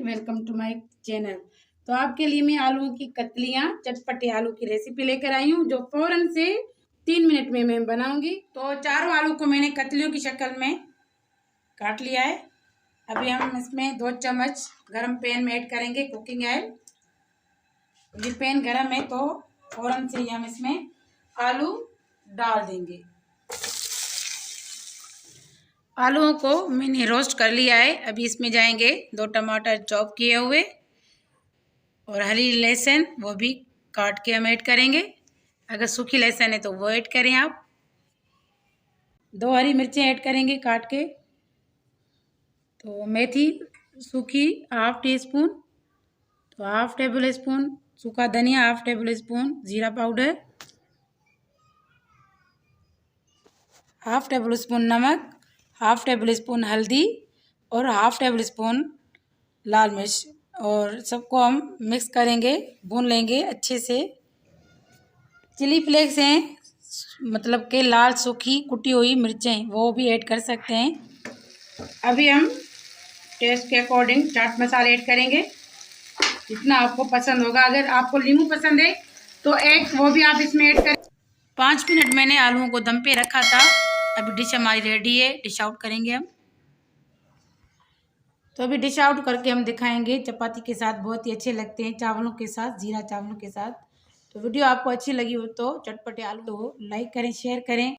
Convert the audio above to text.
Welcome to my channel. तो आपके लिए मैं आलू की कतलियाँ चटपटे आलू की रेसिपी लेकर आई हूँ, जो फौरन से 3 मिनट में मैं बनाऊंगी। तो चारों आलू को मैंने कतलियों की शक्ल में काट लिया है। अभी हम इसमें 2 चम्मच गरम पैन में ऐड करेंगे कुकिंग ऑयल। ये पैन गरम है तो फौरन से ही हम इसमें आलू डाल देंगे। आलूओं को मैंने रोस्ट कर लिया है। अभी इसमें जाएंगे 2 टमाटर चॉप किए हुए और हरी लहसुन, वो भी काट के हम ऐड करेंगे। अगर सूखी लहसुन है तो वो ऐड करें आप। 2 हरी मिर्चें ऐड करेंगे काट के। तो मेथी सूखी ½ टी स्पून, तो ½ टेबल स्पून सूखा धनिया, ½ टेबल स्पून जीरा पाउडर, ½ टेबल स्पून नमक, ½ टेबल स्पून हल्दी और ½ टेबल स्पून लाल मिर्च, और सबको हम मिक्स करेंगे, भून लेंगे अच्छे से। चिली फ्लेक्स हैं, मतलब कि लाल सूखी कुटी हुई मिर्चें, वो भी ऐड कर सकते हैं। अभी हम टेस्ट के अकॉर्डिंग चाट मसाला ऐड करेंगे, जितना आपको पसंद होगा। अगर आपको नींबू पसंद है तो वो भी आप इसमें ऐड करें। 5 मिनट मैंने आलूओं को दम पे रखा था। अभी डिश हमारी रेडी है, डिश आउट करेंगे हम। तो अभी डिश आउट करके हम दिखाएंगे। चपाती के साथ बहुत ही अच्छे लगते हैं, चावलों के साथ, जीरा चावलों के साथ। तो वीडियो आपको अच्छी लगी हो तो चटपटे आलू को लाइक करें, शेयर करें।